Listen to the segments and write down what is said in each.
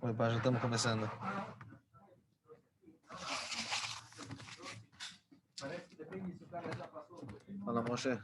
Opa, já estamos começando. Fala, Moshe.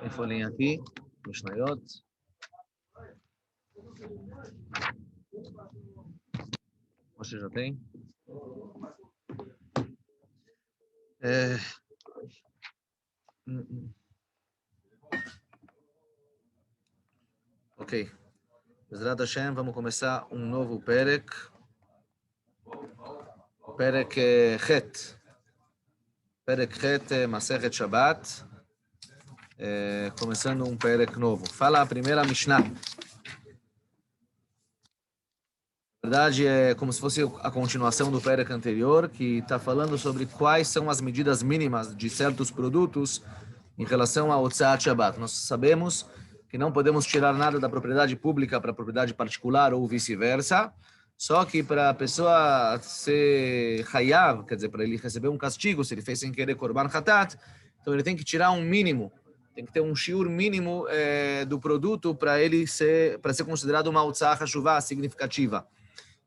Tem folhinha aqui, Mishnayot. Você já tem? Ok. Bezrat Hashem, vamos começar um novo Perek. Perek Chet. Perek Chet, Masechet Shabbat. Começando um Perek novo. Fala a primeira Mishnah. Na verdade, é como se fosse a continuação do Perek anterior, que está falando sobre quais são as medidas mínimas de certos produtos em relação ao Hotzat Shabbat. Nós sabemos que não podemos tirar nada da propriedade pública para a propriedade particular ou vice-versa, só que para a pessoa ser Hayav, quer dizer, para ele receber um castigo, se ele fez sem querer Korban Hatat, então ele tem que tirar um mínimo, tem que ter um shiur mínimo do produto para ser considerado uma Hotzat Hashuvah significativa.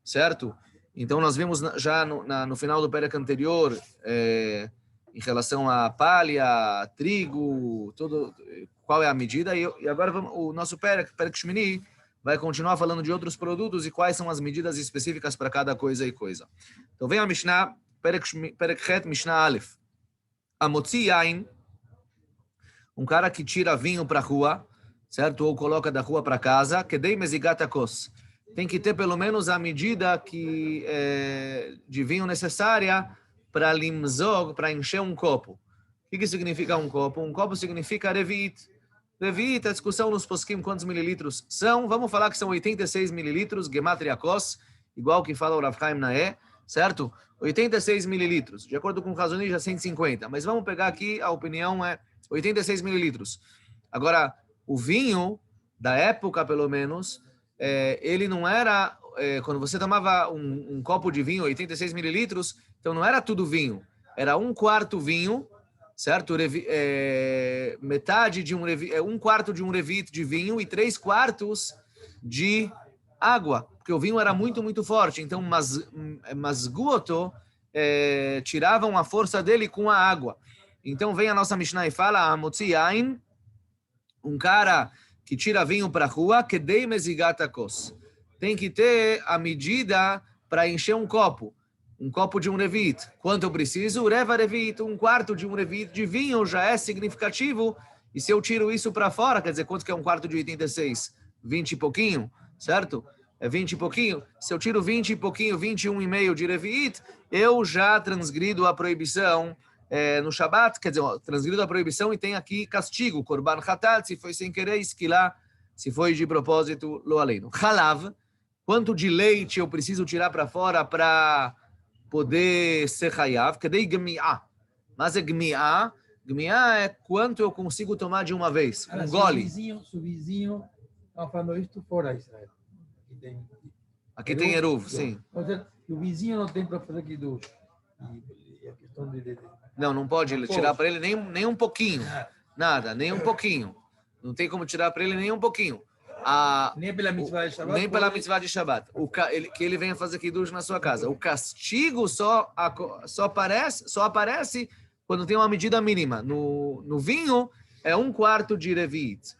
Certo? Então, nós vimos já no final do Perek anterior, em relação a palha, trigo, qual é a medida, e agora o nosso Perek Shmini, vai continuar falando de outros produtos e quais são as medidas específicas para cada coisa e coisa. Então, vem a Mishnah, Perek Chet, Mishnah Aleph. Amotzi Yain, um cara que tira vinho para a rua, certo? Ou coloca da rua para casa, Kedei Mezigat Akos. Tem que ter pelo menos a medida de vinho necessária para limzog, para encher um copo. O que significa um copo? Um copo significa revit. Revit, a discussão nos poskim, quantos mililitros são? Vamos falar que são 86 mililitros, gematria kos, igual que fala o Rav Chaim Naeh, certo? 86 mililitros, de acordo com o Razonija, 150. Mas vamos pegar aqui, a opinião é 86 mililitros. Agora, o vinho, da época pelo menos, ele não era, quando você tomava um copo de vinho, 86 mililitros, então não era tudo vinho, era um quarto vinho, certo? Metade de um quarto de um revit de vinho e 3/4 de água, porque o vinho era muito, muito forte, então masguoto tiravam a força dele com a água. Então vem a nossa Mishnah e fala, Amotzi Yain, um cara que tira vinho para a rua, Kedei Mezigat Akos. Tem que ter a medida para encher um copo de um revit. Quanto eu preciso? Reva revit, um quarto de um revit de vinho já é significativo, e se eu tiro isso para fora, quer dizer, quanto que é um quarto de 86? 20 e pouquinho, certo? É 20 e pouquinho. Se eu tiro 20 e pouquinho, 21,5 de revit, eu já transgrido a proibição no Shabat, quer dizer, transgrido a proibição e tem aqui castigo, Korban Hatat, se foi sem querer, esquilar, se foi de propósito, lo aleino. Halav, quanto de leite eu preciso tirar para fora para poder ser Hayav? Kedei Gmi'ah. Mas é Gmi'ah? Gmi'ah é quanto eu consigo tomar de uma vez, um gole. Seu vizinho está falando isso fora de Israel. Aqui tem Eruv, sim. Ou seja, o vizinho não tem para fazer Kiddush. E a questão Não pode tirar para ele nem um pouquinho. Nada, nem um pouquinho. Não tem como tirar para ele nem um pouquinho. Nem pela mitzvah de Shabbat. Nem pela mitzvah de Shabbat. Que ele venha fazer Kiddush na sua casa. O castigo só aparece quando tem uma medida mínima. No vinho, é um quarto de revit.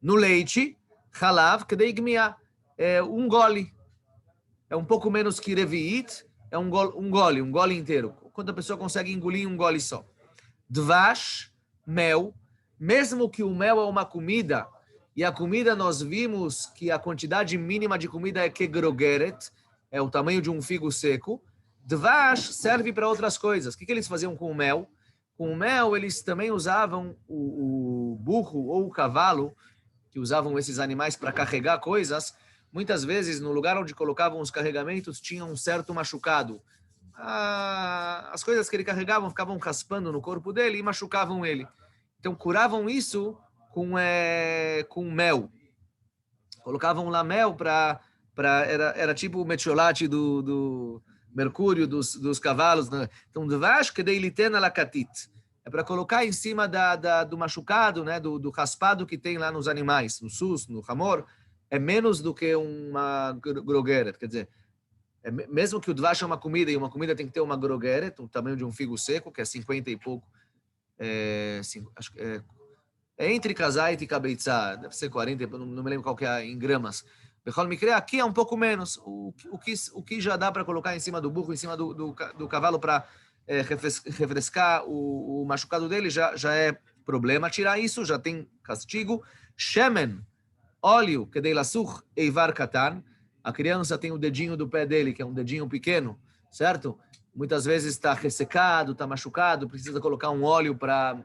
No leite, Halav, kedei gmiá, é um gole. É um pouco menos que reviit, é um gole inteiro. Quando a pessoa consegue engolir um gole só. Dvash, mel, mesmo que o mel é uma comida, e a comida nós vimos que a quantidade mínima de comida é kegrogeret, é o tamanho de um figo seco, Dvash serve para outras coisas. O que eles faziam com o mel? Com o mel, eles também usavam o burro ou o cavalo, que usavam esses animais para carregar coisas. Muitas vezes, no lugar onde colocavam os carregamentos, tinha um certo machucado. As coisas que ele carregava ficavam raspando no corpo dele e machucavam ele. Então, curavam isso com mel. Colocavam lá mel era tipo o metiolate do mercúrio dos cavalos. Né? Então, dvash kedei liten alakatit. É para colocar em cima do machucado, né? do raspado que tem lá nos animais, no sus, no hamor. É menos do que uma grogeret. Quer dizer, mesmo que o dvash é uma comida, e uma comida tem que ter uma grogeret, o tamanho de um figo seco, que é 50 e pouco. Acho que é entre kazait e kabeitzá, deve ser 40, não me lembro qual que é em gramas. Aqui é um pouco menos. O que já dá para colocar em cima do burro, em cima do cavalo para refrescar o machucado dele, já é problema. Tirar isso, já tem castigo. Shemen, óleo, kedei lasur eivar katan. A criança tem o dedinho do pé dele, que é um dedinho pequeno, certo? Muitas vezes está ressecado, está machucado, precisa colocar um óleo para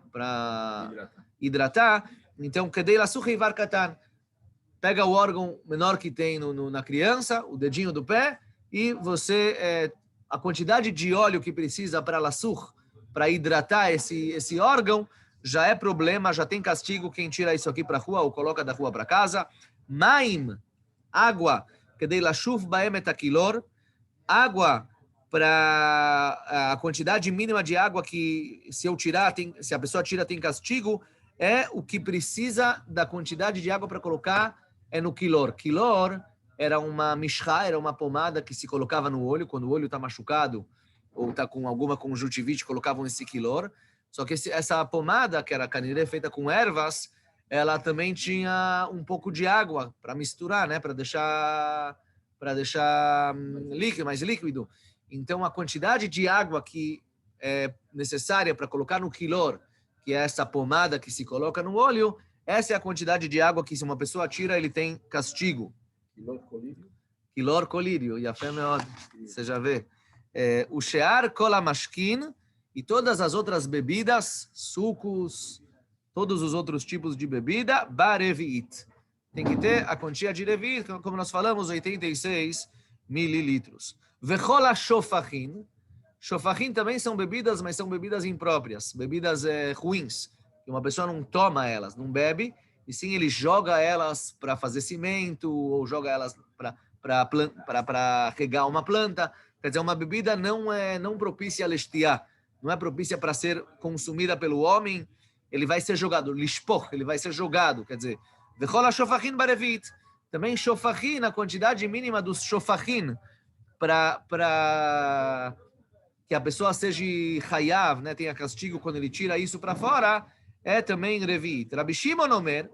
hidratar. Então, kedei lasur eivar katan. Pega o órgão menor que tem na criança, o dedinho do pé, e você, a quantidade de óleo que precisa para lasur, para hidratar esse órgão, já é problema, já tem castigo quem tira isso aqui para a rua ou coloca da rua para casa. Maim, água, kedei lashuv baem et akilor, água para a quantidade mínima de água que se a pessoa tira tem castigo, é o que precisa da quantidade de água para colocar no quilor. Quilor era uma mishra, era uma pomada que se colocava no olho, quando o olho está machucado ou está com alguma conjuntivite, colocavam esse quilor. Só que essa pomada, que era canirê feita com ervas, ela também tinha um pouco de água para misturar, né, para deixar mais líquido. Então, a quantidade de água que é necessária para colocar no quilor, que é essa pomada que se coloca no olho, essa é a quantidade de água que, se uma pessoa tira, ele tem castigo. Quilor colírio. E a fé você já vê. O shear kola mashkin e todas as outras bebidas, sucos, todos os outros tipos de bebida, bareviit. Tem que ter a quantia de reviit, como nós falamos, 86 mililitros. Vechola shofachin. Shofachin também são bebidas, mas são bebidas impróprias, bebidas ruins. E uma pessoa não toma elas, não bebe, e sim ele joga elas para fazer cimento, ou joga elas para regar uma planta. Quer dizer, uma bebida não propícia a lestiar, não é propícia para ser consumida pelo homem, ele vai ser jogado, lishpoch, ele vai ser jogado, quer dizer, vechola shofachin barevit. Também shofachin, a quantidade mínima dos shofachin, para que a pessoa seja hayav, né, tenha castigo quando ele tira isso para fora, é também revit. Rabi Shimon Omer,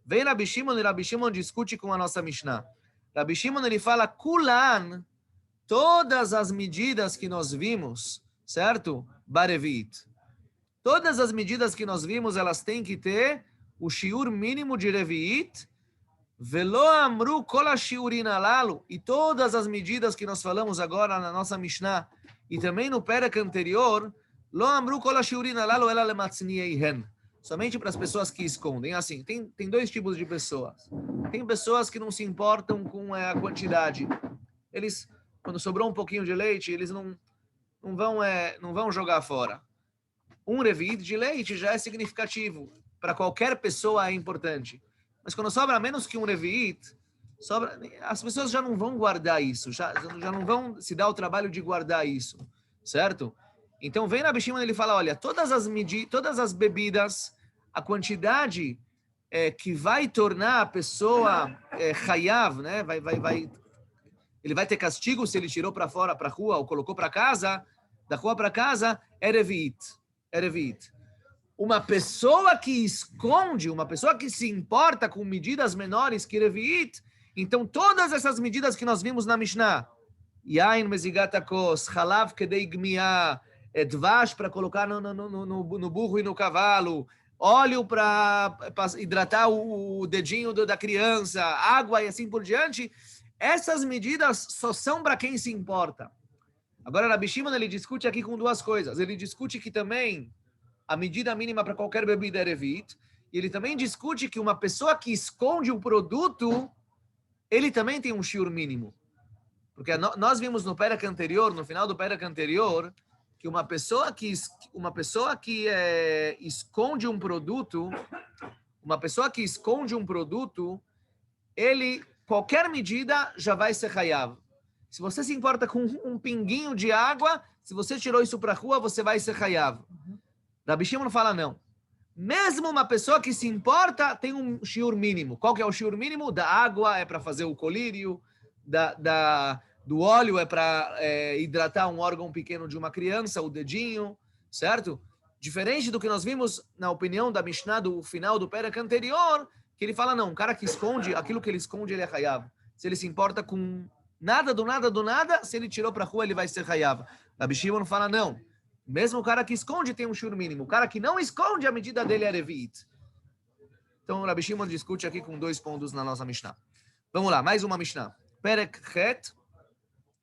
vem Rabi Shimon e Rabi Shimon discute com a nossa Mishnah. Rabi Shimon, ele fala, kulan, todas as medidas que nós vimos, certo? Barevit. Todas as medidas que nós vimos, elas têm que ter o shiur mínimo de revit, velo amru kol shiurin alalu, e todas as medidas que nós falamos agora na nossa Mishnah, e também no perek anterior, lo amru kol shiurin alalu ela lematznieihen. Somente para as pessoas que escondem. Assim, tem dois tipos de pessoas. Tem pessoas que não se importam com a quantidade. Eles, quando sobrou um pouquinho de leite, eles não vão jogar fora. Um revit de leite já é significativo. Para qualquer pessoa é importante. Mas quando sobra menos que um revit, as pessoas já não vão guardar isso. Já não vão se dar o trabalho de guardar isso. Certo? Então, vem Rabi Shimon, ele fala, olha, todas as bebidas, a quantidade que vai tornar a pessoa hayav, né? Ele vai ter castigo se ele tirou para fora, para a rua, ou colocou para casa, da rua para casa, é revit. uma pessoa que esconde, uma pessoa que se importa com medidas menores que Revi'it, então todas essas medidas que nós vimos na Mishnah, Yain mezigat hakos, Halav kedei gmiah, Dvash para colocar no burro e no cavalo, óleo para hidratar o dedinho da criança, água e assim por diante, essas medidas só são para quem se importa. Agora, Rabi Shimon, ele discute aqui com duas coisas. Ele discute que também a medida mínima para qualquer bebida é Revi'it, e ele também discute que uma pessoa que esconde um produto, ele também tem um shiur mínimo. Porque nós vimos no Perek anterior, no final do Perek anterior, que uma pessoa que esconde um produto, ele, qualquer medida já vai ser hayav. Se você se importa com um pinguinho de água, se você tirou isso para a rua, você vai ser hayav. Rabi Shimon fala não. Mesmo uma pessoa que se importa tem um shiur mínimo. Qual que é o shiur mínimo? Da água é para fazer o colírio, do óleo é para hidratar um órgão pequeno de uma criança, o dedinho, certo? Diferente do que nós vimos na opinião da Mishnah do final do Perek anterior, que ele fala, não, um cara que esconde, aquilo que ele esconde, ele é hayav. Se ele se importa com nada, do nada, se ele tirou para a rua, ele vai ser hayav. Rabi Shimon fala, não. Mesmo o cara que esconde tem um shiur mínimo. O cara que não esconde, a medida dele é Revi'it. Então, o Rabi Shimon discute aqui com 2 pontos na nossa Mishnah. Vamos lá, mais uma Mishnah. Perek Het,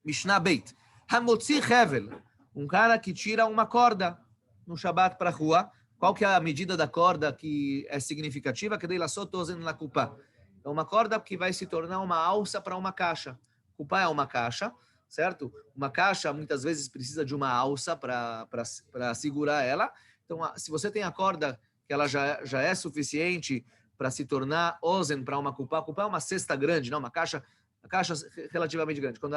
Mishnah Beit. Hamotzi Hevel. Um cara que tira uma corda no Shabbat para a rua. Qual que é a medida da corda que é significativa? Kedei lasot ozen lakupá. É uma corda que vai se tornar uma alça para uma caixa. Kupá é uma caixa, certo? Uma caixa, muitas vezes, precisa de uma alça para segurar ela. Então, se você tem a corda que ela já é suficiente para se tornar ozen para uma kupá é uma cesta grande, não? Uma caixa relativamente grande. Quando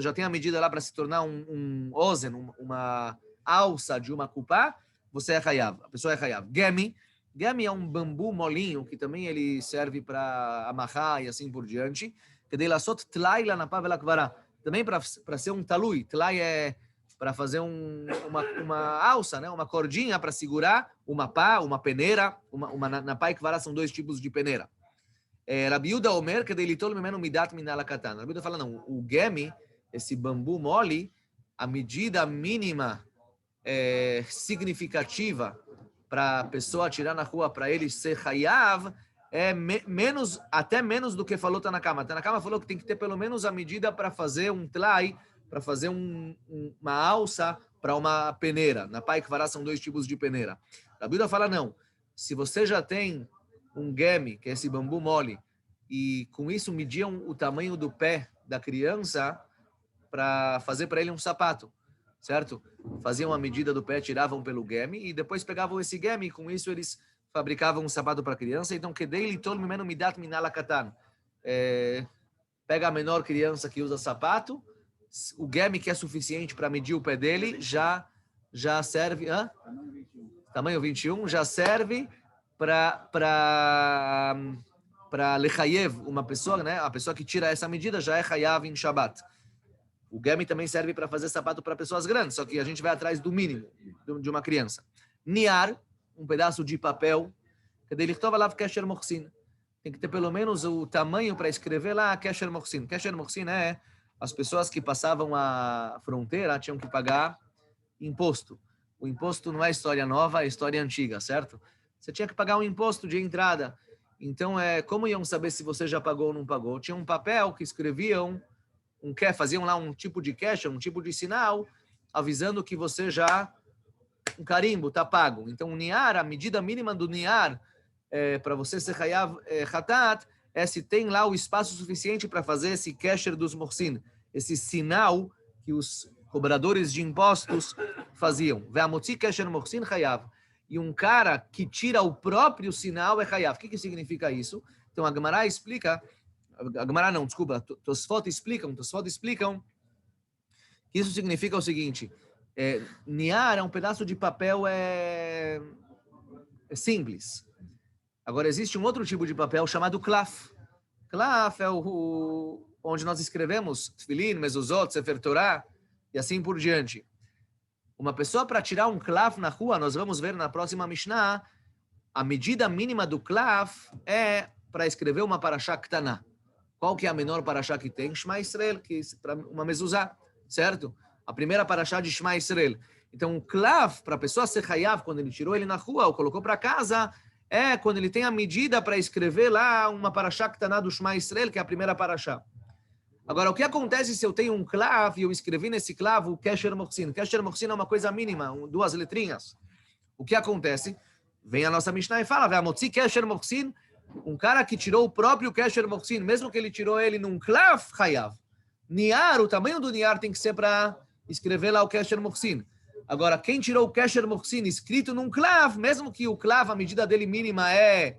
já tem a medida lá para se tornar um ozen, uma alça de uma kupá, você é hayav, a pessoa é hayav. Gemi é um bambu molinho, que também ele serve para amarrar e assim por diante. Kedei lasot tlai lanapá velakvará. Também para ser um talui. Tlai é para fazer uma alça, né? Uma cordinha para segurar uma pá, uma peneira. Napá e kvará são 2 tipos de peneira. Rabi Yehuda Omer, kedei litol mimeno midat minal hakatan. Rabi Yehuda fala, não, o gemi, esse bambu mole, a medida mínima significativa para a pessoa tirar na rua, para ele ser hayav, é até menos do que falou Tanakama. Tanakama falou que tem que ter pelo menos a medida para fazer um tlai, para fazer uma alça para uma peneira. Na pai que vará são 2 tipos de peneira. A Bíblia fala, não, se você já tem um gemi, que é esse bambu mole, e com isso mediam o tamanho do pé da criança para fazer para ele um sapato, certo? Faziam a medida do pé, tiravam pelo gemi e depois pegavam esse gemi e com isso eles fabricavam um sapato para a criança. Então, kedei litol mimeno midat minal hakatan. Pega a menor criança que usa sapato, o gemi que é suficiente para medir o pé dele já serve... Tamanho 21 já serve para lechayev, uma pessoa, né? A pessoa que tira essa medida já é chayav em Shabbat. O gemi também serve para fazer sapato para pessoas grandes, só que a gente vai atrás do mínimo de uma criança. Niar, um pedaço de papel, tem que ter pelo menos o tamanho para escrever lá Kesher Mochsin. Kesher Mochsin é as pessoas que passavam a fronteira tinham que pagar imposto. O imposto não é história nova, é história antiga, certo? Você tinha que pagar um imposto de entrada. Então, como iam saber se você já pagou ou não pagou? Tinha um papel que escreviam, faziam lá um tipo de kesher, um tipo de sinal, avisando que você já... um carimbo, está pago. Então, o niar, a medida mínima do niar, para você ser hayav hatat, se tem lá o espaço suficiente para fazer esse kesher dos morsin, esse sinal que os cobradores de impostos faziam. Ve'amotzi kesher morsin hayav. E um cara que tira o próprio sinal é hayav. O que significa isso? Então, a Gemara explica... A Gemara não, desculpa. Tosfot explicam que isso significa o seguinte... niar é um pedaço de papel simples. Agora, existe um outro tipo de papel chamado klaf. Klaf é onde nós escrevemos Tfilin, Mezuzot, Sefer Torah e assim por diante. Uma pessoa para tirar um clav na rua, nós vamos ver na próxima Mishnah, a medida mínima do clav é para escrever uma parashá ktaná. Qual que é a menor parashá que tem? Shema Israel, que é uma mezuzá, certo? A primeira parashá de Shema Israel. Então, o clav, para a pessoa ser hayav, quando ele tirou ele na rua ou colocou para casa, é quando ele tem a medida para escrever lá uma parashá ktaná do Shema Israel, que é a primeira parashá. Agora, o que acontece se eu tenho um clav e eu escrevi nesse clav o Kesher Mochsin? Kesher Mochsin é uma coisa mínima, 2 letrinhas. O que acontece? Vem a nossa Mishnah e fala, Ve'amotzi Kesher Mochsin, um cara que tirou o próprio Kesher Mochsin, mesmo que ele tirou ele num clav, Hayav. Niar, o tamanho do Niar tem que ser para escrever lá o Kesher Mochsin. Agora, quem tirou o Kesher Mochsin escrito num clav, mesmo que o clav, a medida dele mínima é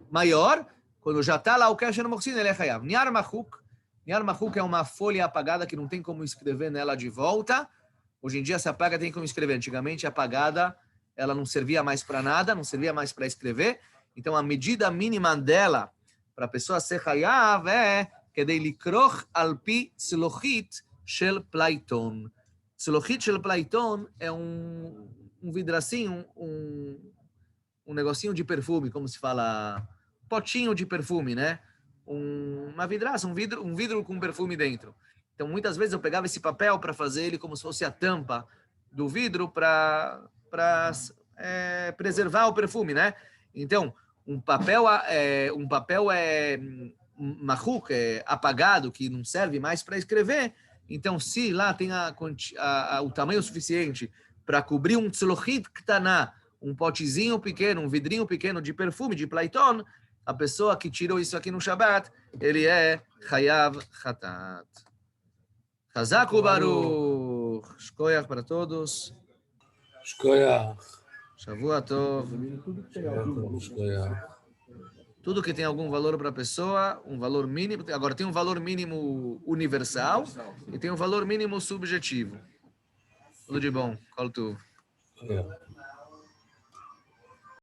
maior, quando já está lá o Kesher Mochsin, ele é Hayav. Niar Mahuk é uma folha apagada que não tem como escrever nela de volta. Hoje em dia, se apaga, tem como escrever. Antigamente, apagada, ela não servia mais para nada, não servia mais para escrever. Então, a medida mínima dela, para a pessoa ser Hayav, é Kedei likroch alpi tzlochit shel plaiton. Tzlochit shel plaiton é um vidracinho, um negocinho de perfume, como se fala, potinho de perfume, né? Uma vidraça, um vidro com perfume dentro. Então, muitas vezes eu pegava esse papel para fazer ele como se fosse a tampa do vidro para preservar o perfume, né? Então, um papel mahuk, apagado, que não serve mais para escrever. Então, se lá tem o tamanho suficiente para cobrir um tzlochit ktaná, um potezinho pequeno, um vidrinho pequeno de perfume, de plaiton, a pessoa que tirou isso aqui no Shabbat, ele é Chayav Chatat. Chazak Baruch. Shkoyach para todos. Shkoyach. Shavua Tov. Tudo que tem algum valor para a pessoa, um valor mínimo. Agora, tem um valor mínimo universal e tem um valor mínimo subjetivo. Tudo de bom. Kol Tuv.